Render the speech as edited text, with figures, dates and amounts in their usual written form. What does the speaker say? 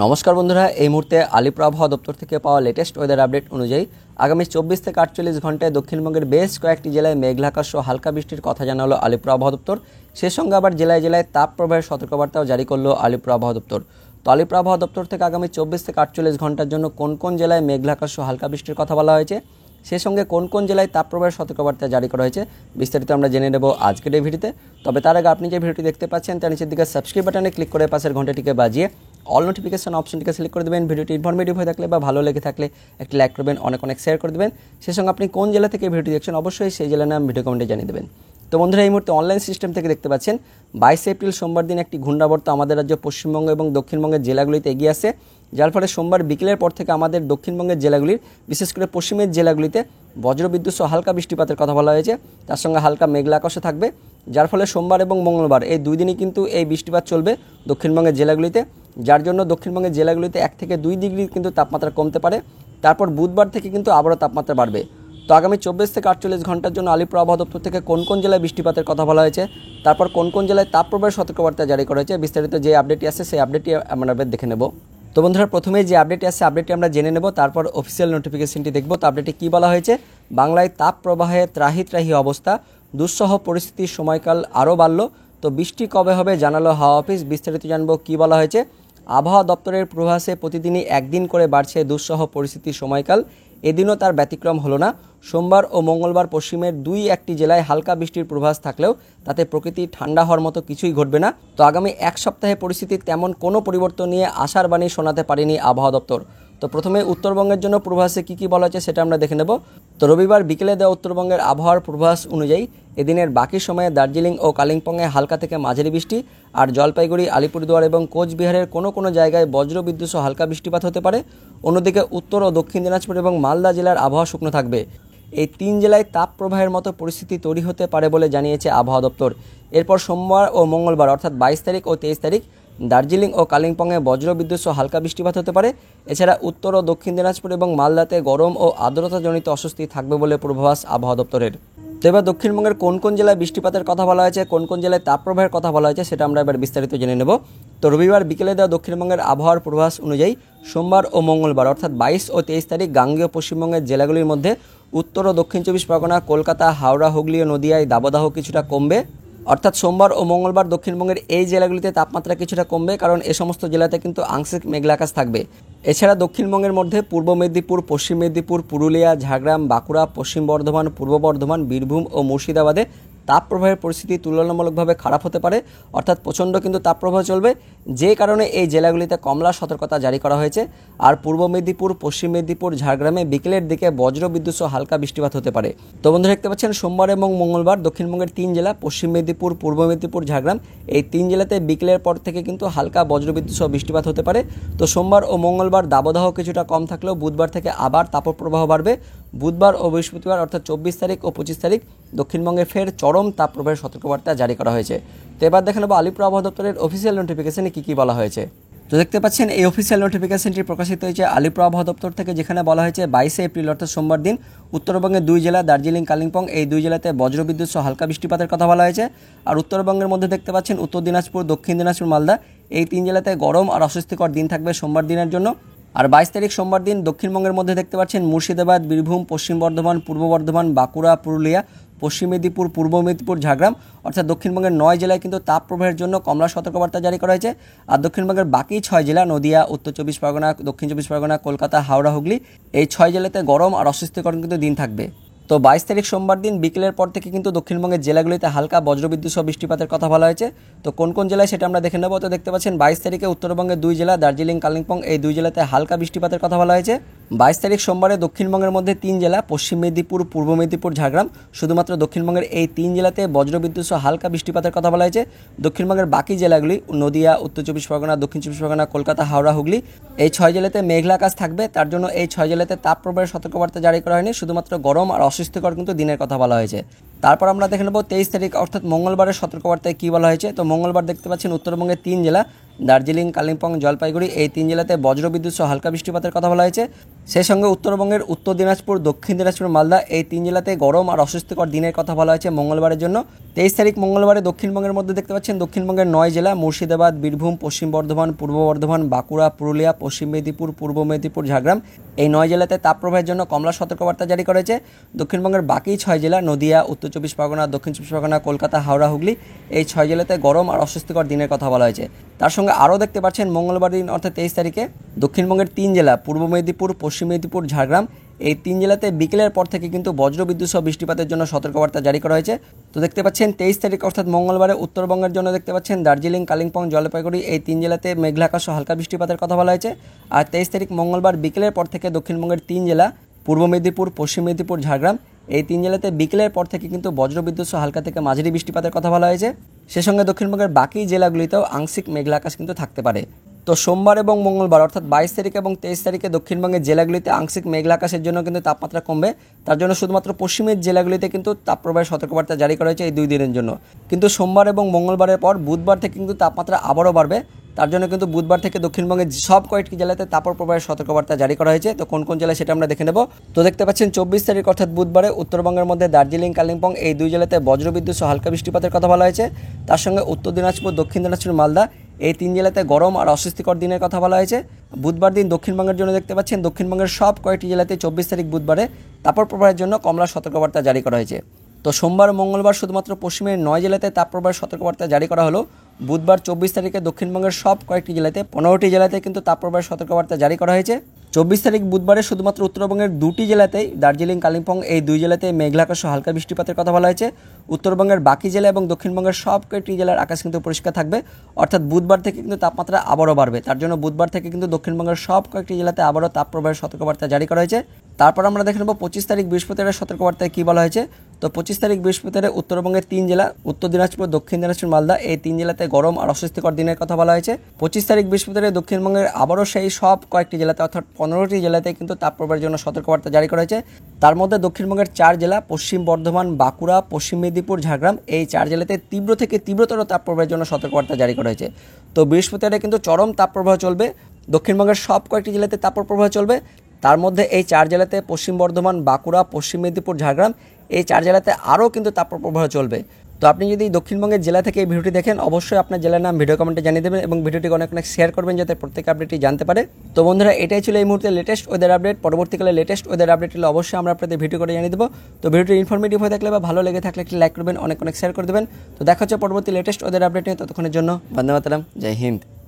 নমস্কার বন্ধুরা, এই মুহূর্তে আলিপুর আবহাওয়া দপ্তর থেকে পাওয়া লেটেস্ট ওয়েদার আপডেট অনুযায়ী আগামী 24 থেকে 48 ঘন্টায় দক্ষিণবঙ্গের বেশ কয়েকটি জেলায় মেঘলাকাশ ও হালকা বৃষ্টির কথা জানালো আলিপুর আবহাওয়া দপ্তর। সে সঙ্গে আবার জেলায় জেলায় তাপপ্রবাহের সতর্কবার্তাও জারি করলো আলিপুর আবহাওয়া দপ্তর। তো আলিপুর আবহাওয়া দপ্তর থেকে আগামী 24 থেকে 48 ঘন্টার জন্য কোন কোন জেলায় মেঘলাকাশ ও হালকা বৃষ্টির কথা বলা হয়েছে, সে সঙ্গে কোন কোন জেলায় তাপপ্রবাহের সতর্কবার্তা জারি করা হয়েছে, বিস্তারিত আমরা জেনে নেব আজকের এই ভিডিওতে। তবে তার আগে আপনি যে ভিডিওটি দেখতে পাচ্ছেন তার নিচের দিকে সাবস্ক্রাইব বাটনে ক্লিক করে পাশের ঘন্টাটিকে বাজিয়ে অল নোটিফিকেশন অপশনটিকে সিলেক্ট করে দেবেন। ভিডিওটি ইনফরমেটিভ হয়ে থাকলে বা ভালো লেগে থাকলে একটি লাইক করবেন, অনেক শেয়ার করে দেবেন। সেই সঙ্গে আপনি কোন জেলা থেকে ভিডিওটি দেখছেন অবশ্যই সেই জেলার নাম ভিডিও কমেন্টে জানিয়ে দেবেন। তো বন্ধুরা, এই মুহূর্তে অনলাইন সিস্টেম থেকে দেখতে পাচ্ছেন 22 এপ্রিল সোমবার দিন একটি ঘূর্ণাবর্ত আমাদের রাজ্য পশ্চিমবঙ্গ এবং দক্ষিণবঙ্গের জেলাগুলিতে এগিয়ে আসে, যার ফলে সোমবার বিকেলের পর থেকে আমাদের দক্ষিণবঙ্গের জেলাগুলির বিশেষ করে পশ্চিমের জেলাগুলিতে বজ্রবিদ্যুৎ সহ হালকা বৃষ্টিপাতের কথা বলা হয়েছে। তার সঙ্গে হালকা মেঘলা আকাশও থাকবে, যার ফলে সোমবার এবং মঙ্গলবার এই দুই দিনই কিন্তু এই বৃষ্টিপাত চলবে দক্ষিণবঙ্গের জেলাগুলিতে, যার জন্য দক্ষিণবঙ্গের জেলাগুলিতে 1 থেকে 2 ডিগ্রি কিন্তু তাপমাত্রা কমতে পারে। তারপর বুধবার থেকে কিন্তু আবারও তাপমাত্রা বাড়বে। তো আগামী 24 থেকে 48 ঘন্টার জন্য আলিপুর আবহাওয়া দপ্তর থেকে কোন কোন জেলায় বৃষ্টিপাতের কথা বলা হয়েছে, তারপর কোন কোন জেলায় তাপপ্রবাহের সতর্কবার্তা জারি করা হয়েছে, বিস্তারিত যে আপডেটটি আছে সেই আপডেটটি আমরা দেখে নেব। তো বন্ধুরা, প্রথমেই যে আপডেটটি আছে আপডেটটি আমরা জেনে নেব, তারপর অফিসিয়াল নোটিফিকেশনটি দেখব। তো আপডেটে কী বলা হয়েছে, বাংলায় তাপ প্রবাহে ত্রাহি ত্রাহি অবস্থা, দুঃসহ পরিস্থিতির সময়কাল আরও বাড়ল। তো বৃষ্টি কবে হবে জানালো হাওয়া অফিস, বিস্তারিত জানবো কী বলা হয়েছে। আবহাওয়া দপ্তরের পূর্বাভাসে প্রতিদিনই একদিন করে বাড়ছে দুঃসহ পরিস্থিতির সময়কাল, এদিনও তার ব্যতিক্রম হলো না। সোমবার ও মঙ্গলবার পশ্চিমের 2-1টি জেলায় হালকা বৃষ্টির পূর্বাভাস থাকলেও তাতে প্রকৃতি ঠান্ডা হওয়ার মতো কিছুই ঘটবে না। তো আগামী এক সপ্তাহে পরিস্থিতির তেমন কোনো পরিবর্তন নিয়ে আশার বাণী শোনাতে পারেনি আবহাওয়া দপ্তর। তো প্রথমে উত্তরবঙ্গের জন্য পূর্বাভাসে কী কী বলা হয়েছে সেটা আমরা দেখে নেব। তো রবিবার বিকেলে দেওয়া উত্তরবঙ্গের আবহাওয়ার পূর্বাভাস অনুযায়ী এদিনের বাকি সময়ে দার্জিলিং ও কালিম্পংয়ে হালকা থেকে মাঝারি বৃষ্টি, আর জলপাইগুড়ি, আলিপুরদুয়ার এবং কোচবিহারের কোনো কোনো জায়গায় বজ্রবিদ্যুৎ সহ হালকা বৃষ্টিপাত হতে পারে। অন্যদিকে উত্তর ও দক্ষিণ দিনাজপুর এবং মালদা জেলার আবহাওয়া শুকনো থাকবে। এই 3 জেলায় তাপ প্রবাহের মতো পরিস্থিতি তৈরি হতে পারে বলে জানিয়েছে আবহাওয়া দপ্তর। এরপর সোমবার ও মঙ্গলবার অর্থাৎ 22 তারিখ ও 23 তারিখ দার্জিলিং ও কালিম্পংয়ে বজ্রবিদ্যুৎ সহ হালকা বৃষ্টিপাত হতে পারে। এছাড়া উত্তর ও দক্ষিণ দিনাজপুর এবং মালদাতে গরম ও আর্দ্রতাজনিত অস্বস্তি থাকবে বলে পূর্বাভাস আবহাওয়া দপ্তরের। তো এবার দক্ষিণবঙ্গের কোন কোন জেলায় বৃষ্টিপাতের কথা বলা হয়েছে, কোন কোন জেলায় তাপপ্রবাহের কথা বলা হয়েছে সেটা আমরা এবার বিস্তারিত জেনে নেব। তো রবিবার বিকেলে দেওয়া দক্ষিণবঙ্গের আবহাওয়ার পূর্বাভাস অনুযায়ী সোমবার ও মঙ্গলবার অর্থাৎ 22 ও 23 তারিখ গাঙ্গেয় পশ্চিমবঙ্গের জেলাগুলির মধ্যে উত্তর ও দক্ষিণ 24 পরগনা, কলকাতা, হাওড়া, হুগলি ও নদিয়ায় দাবদাহ কিছুটা কমবে। অর্থাৎ সোমবার ও মঙ্গলবার দক্ষিণবঙ্গের এই জেলাগুলিতে তাপমাত্রা কিছুটা কমবে, কারণ এ সমস্ত জেলাতে কিন্তু আংশিক মেঘলা আকাশ থাকবে। এছাড়া দক্ষিণবঙ্গের মধ্যে পূর্ব মেদিনীপুর, পশ্চিম মেদিনীপুর, পুরুলিয়া, ঝাড়গ্রাম, বাঁকুড়া, পশ্চিম বর্ধমান, পূর্ব বর্ধমান, বীরভূম ও মুর্শিদাবাদে তাপপ্রবাহের পরিস্থিতি তুলনামূলকভাবে খারাপ হতে পারে, অর্থাৎ প্রচণ্ড কিন্তু তাপপ্রবাহ চলবে, যে কারণে এই জেলাগুলিতে কমলা সতর্কতা জারি করা হয়েছে। আর পূর্ব মেদিনীপুর, পশ্চিম মেদিনীপুর, ঝাড়গ্রামে বিকেলের দিকে বজ্রবিদ্যুৎ সহ হালকা বৃষ্টিপাত হতে পারে। তো বন্ধুরা, দেখতে পাচ্ছেন সোমবার এবং মঙ্গলবার দক্ষিণবঙ্গের 3 জেলা পশ্চিম মেদিনীপুর, পূর্ব মেদিনীপুর, ঝাড়গ্রাম, এই 3 জেলাতে বিকেলের পর থেকে কিন্তু হালকা বজ্রবিদ্যুৎ সহ বৃষ্টিপাত হতে পারে। তো সোমবার ও মঙ্গলবার দাবদাহ কিছুটা কম থাকলেও বুধবার থেকে আবার তাপপ্রবাহ বাড়বে। বুধবার ও বৃহস্পতিবার অর্থাৎ 24 তারিখ ও 25 তারিখ দক্ষিণবঙ্গে ফের চরম তাপপ্রবাহের সতর্কবার্তা জারি করা হয়েছে। তো এবার দেখে নেব আলিপুর আবহাওয়া দপ্তরের অফিসিয়াল নোটিফিকেশনে কী কী বলা হয়েছে। তো দেখতে পাচ্ছেন এই অফিসিয়াল নোটিফিকেশনটি প্রকাশিত হয়েছে আলিপুর আবহাওয়া দপ্তর থেকে, যেখানে বলা হয়েছে 22 এপ্রিল অর্থাৎ সোমবার দিন উত্তরবঙ্গের 2 জেলা দার্জিলিং, কালিম্পং, এই 2 জেলাতে বজ্রবিদ্যুৎ সহ হালকা বৃষ্টিপাতের কথা বলা হয়েছে। আর উত্তরবঙ্গের মধ্যে দেখতে পাচ্ছেন উত্তর দিনাজপুর, দক্ষিণ দিনাজপুর, মালদা, এই 3 জেলাতে গরম আর অস্বস্তিকর দিন থাকবে সোমবার দিনের জন্য। আর 22 তারিখ সোমবার দিন দক্ষিণবঙ্গের মধ্যে দেখতে পাচ্ছেন মুর্শিদাবাদ, বীরভূম, পশ্চিম বর্ধমান, পূর্ব বর্ধমান, বাঁকুড়া, পুরুলিয়া, পশ্চিম মেদিনীপুর, পূর্ব মেদিনীপুর, ঝাড়গ্রাম, অর্থাৎ দক্ষিণবঙ্গের 9 জেলায় কিন্তু তাপপ্রবাহের জন্য কমলা সতর্কবার্তা জারি করা হয়েছে। আর দক্ষিণবঙ্গের বাকি 6 জেলা নদিয়া, উত্তর 24 পরগনা, দক্ষিণ 24 পরগনা, কলকাতা, হাওড়া, হুগলি, এই 6 জেলাতে গরম আর অস্বস্তিকর কিন্তু দিন থাকবে। তো 22 তারিখ সোমবার দিন বিকেলের পর থেকে কিন্তু দক্ষিণবঙ্গের জেলাগুলিতে হালকা বজ্রবিদ্যুৎ সহ বৃষ্টিপাতের কথা বলা হয়েছে। তো কোন কোন জেলায় সেটা আমরা দেখে নেব। তো দেখতে পাচ্ছেন 22 তারিখে উত্তরবঙ্গের 2 জেলা দার্জিলিং, কালিম্পং, এই 2 জেলাতে হালকা বৃষ্টিপাতের কথা বলা হয়েছে। 22 তারিখ সোমবারে দক্ষিণবঙ্গের মধ্যে 3 জেলা পশ্চিম মেদিনীপুর, পূর্ব মেদিনীপুর, ঝাড়গ্রাম, শুধুমাত্র দক্ষিণবঙ্গের এই 3 জেলাতে বজ্রবিদ্যুৎ সহ হালকা বৃষ্টিপাতের কথা বলা হয়েছে। দক্ষিণবঙ্গের বাকি জেলাগুলি নদিয়া, উত্তর 24 পরগনা, দক্ষিণ 24 পরগনা, কলকাতা, হাওড়া, হুগলি, এই 6 জেলাতে মেঘলা আকাশ থাকবে। তার জন্য এই 6 জেলাতে তাপপ্রবাহের সতর্কবার্তা জারি করা হয়নি, শুধুমাত্র গরম আর অস্বস্তিকর কিন্তু দিনের কথা বলা হয়েছে। তারপর আমরা দেখে নেব 23 তারিখ অর্থাৎ মঙ্গলবারের সতর্কবার্তায় কী বলা হয়েছে। তো মঙ্গলবার দেখতে পাচ্ছেন উত্তরবঙ্গের 3 জেলা দার্জিলিং, কালিম্পং, জলপাইগুড়ি, এই 3 জেলাতে বজ্রবিদ্যুৎ সহ হালকা বৃষ্টিপাতের কথা বলা হয়েছে। সেই সঙ্গে উত্তরবঙ্গের উত্তর দিনাজপুর, দক্ষিণ দিনাজপুর, মালদা, এই 3 জেলাতে গরম আর অস্বস্তিকর দিনের কথা বলা হয়েছে মঙ্গলবারের জন্য। 23 তারিখ মঙ্গলবারে দক্ষিণবঙ্গের মধ্যে দেখতে পাচ্ছেন দক্ষিণবঙ্গের 9 জেলা মুর্শিদাবাদ, বীরভূম, পশ্চিম বর্ধমান, পূর্ব বর্ধমান, বাঁকুড়া, পুরুলিয়া, পশ্চিম মেদিনীপুর, পূর্ব মেদিনীপুর, ঝাড়গ্রাম এই 9 জেলাতে তাপপ্রবাহের জন্য কমলা সতর্কবার্তা জারি করা হয়েছে। দক্ষিণবঙ্গের বাকি 6 জেলা নদিয়া, উত্তর চব্বিশ পরগনা, দক্ষিণ চব্বিশ পরগনা, কলকাতা, হাওড়া, হুগলি এই 6 জেলাতে গরম আর অস্বস্তিকর দিনের কথা বলা হয়েছে। তার সঙ্গে আরও দেখতে পাচ্ছেন মঙ্গলবার দিন অর্থাৎ 23 তারিখে দক্ষিণবঙ্গের 3 জেলা পূর্ব মেদিনীপুর, পশ্চিম মেদিনীপুর, ঝাড়গ্রাম এই 3 জেলাতে বিকেলের পর থেকে কিন্তু বজ্রবিদ্যুৎ সহ বৃষ্টিপাতের জন্য সতর্কবার্তা জারি করা হয়েছে। তো দেখতে পাচ্ছেন 23 তারিখ অর্থাৎ মঙ্গলবারে উত্তরবঙ্গের জন্য দেখতে পাচ্ছেন দার্জিলিং, কালিম্পং, জলপাইগুড়ি এই 3 জেলাতে মেঘলা আকাশ সহ হালকা বৃষ্টিপাতের কথা বলা হয়েছে। আর 23 তারিখ মঙ্গলবার বিকেলের পর থেকে দক্ষিণবঙ্গের 3 জেলা পূর্ব মেদিনীপুর, পশ্চিম মেদিনীপুর, ঝাড়গ্রাম এই 3 জেলাতে বিকেলের পর থেকে কিন্তু বজ্রবিদ্যুৎ সহ হালকা থেকে মাঝারি বৃষ্টিপাতের কথা বলা হয়েছে। সে সঙ্গে দক্ষিণবঙ্গের বাকি জেলাগুলিতেও আংশিক মেঘলা আকাশ কিন্তু থাকতে পারে। তো সোমবার এবং মঙ্গলবার অর্থাৎ 22 তারিখ এবং 23 তারিখে দক্ষিণবঙ্গের জেলাগুলিতে আংশিক মেঘলা আকাশের জন্য কিন্তু তাপমাত্রা কমবে। তার জন্য শুধুমাত্র পশ্চিমের জেলাগুলিতে কিন্তু তাপপ্রবাহের সতর্কবার্তা জারি করা হয়েছে এই 2 দিনের জন্য। কিন্তু সোমবার এবং মঙ্গলবারের পর বুধবার থেকে কিন্তু তাপমাত্রা আবারও বাড়বে। তার জন্য কিন্তু বুধবার থেকে দক্ষিণবঙ্গের সব কয়েকটি জেলাতে তাপপ্রবাহের সতর্কবার্তা জারি করা হয়েছে। তো কোন কোন জেলায় সেটা আমরা দেখে নেব। তো দেখতে পাচ্ছেন 24 তারিখ অর্থাৎ বুধবারে উত্তরবঙ্গের মধ্যে দার্জিলিং, কালিম্পং এই 2 জেলাতে বজ্রবিদ্যুৎ সহ হালকা বৃষ্টিপাতের কথা বলা হয়েছে। তার সঙ্গে উত্তর দিনাজপুর, দক্ষিণ দিনাজপুর, মালদা এই 3 জেলাতে গরম আর অস্বস্তিকর দিনের কথা বলা হয়েছে। বুধবার দিন দক্ষিণবঙ্গের জন্য দেখতে পাচ্ছেন দক্ষিণবঙ্গের সব কয়েকটি জেলাতে 24 তারিখ বুধবারে তাপপ্রবাহের জন্য কমলা সতর্কবার্তা জারি করা হয়েছে। তো সোমবার, মঙ্গলবার শুধুমাত্র পশ্চিমের 9 জেলাতে তাপপ্রবাহের সতর্কবার্তা জারি করা হলো। বুধবার 24 তারিখে দক্ষিণবঙ্গের সব কয়েকটি জেলাতে 15টি জেলাতে কিন্তু তাপপ্রবাহের সতর্কবার্তা জারি করা হয়েছে। 24 তারিখ বুধবারে শুধুমাত্র উত্তরবঙ্গের 2টি জেলাতেই দার্জিলিং, কালিম্পং এই 2 জেলাতে মেঘলা আকাশ সহ হালকা বৃষ্টিপাতের কথা বলা হয়েছে। উত্তরবঙ্গের বাকি জেলা এবং দক্ষিণবঙ্গের সব কয়েকটি জেলার আকাশ কিন্তু পরিষ্কার থাকবে। অর্থাৎ বুধবার থেকে কিন্তু তাপমাত্রা আবারও বাড়বে। তার জন্য বুধবার থেকে কিন্তু দক্ষিণবঙ্গের সব কয়েকটি জেলাতে আবারও তাপপ্রবাহের সতর্কবার্তা জারি করা হয়েছে। তারপর আমরা দেখে নেব 25 তারিখ বৃহস্পতিবারের সতর্কবার্তায় কী বলা হয়েছে। তো 25 তারিখ বৃহস্পতিবারে উত্তরবঙ্গের 3 জেলা উত্তর দিনাজপুর, দক্ষিণ দিনাজপুর, মালদা এই 3 জেলাতে গরম আর অস্বস্তিকর দিনের কথা বলা হয়েছে। 25 তারিখ বৃহস্পতিবারে দক্ষিণবঙ্গের আবারও সেই সব কয়েকটি জেলাতে অর্থাৎ 15টি জেলাতে কিন্তু তাপপ্রবাহের জন্য সতর্কবার্তা জারি করা হয়েছে। তার মধ্যে দক্ষিণবঙ্গের 4 জেলা পশ্চিম বর্ধমান, বাঁকুড়া, পশ্চিম মেদিনীপুর, ঝাড়গ্রাম এই 4 জেলাতে তীব্র থেকে তীব্রতর তাপপ্রবাহের জন্য সতর্কবার্তা জারি করা হয়েছে। তো বৃহস্পতিবারে কিন্তু চরম তাপপ্রবাহ চলবে। দক্ষিণবঙ্গের সব কয়েকটি জেলাতে তাপপ্রবাহ চলবে। তার মধ্যে এই 4 জেলাতে পশ্চিম বর্ধমান, বাঁকুড়া, পশ্চিম মেদিনীপুর, ঝাড়গ্রাম এই 4 জেলাতে আরও কিন্তু তাপপ্রবাহ চলবে। তো আপনি যদি দক্ষিণবঙ্গের জেলা থেকে এই ভিডিওটি দেখেন অবশ্যই আপনার জেলার নাম ভিডিও কমেন্টে জানিয়ে দেবেন এবং ভিডিওটিকে অনেক অনেক শেয়ার করবেন যাতে প্রত্যেক আপডেটটি জানতে পারে। তো বন্ধুরা এটাই ছিল এই মুহূর্তে লেটেস্ট ওয়েদার আপডেট। পরবর্তীকালে লেটেস্ট ওয়েদার আপডেট হলে অবশ্যই আমরা আপনাদের ভিডিও করে জানিয়ে দেবো। তো ভিডিওটি ইনফরমেটিভ হয়ে থাকলে বা ভালো লেগে থাকলে একটি লাইক করবেন, অনেক অনেক শেয়ার করে দেবেন। তো দেখা হচ্ছে পরবর্তী লেটেস্ট ওয়েদার আপডেট নিয়ে। ততক্ষণের জন্য বন্দে মাতরম, জয় হিন্দ।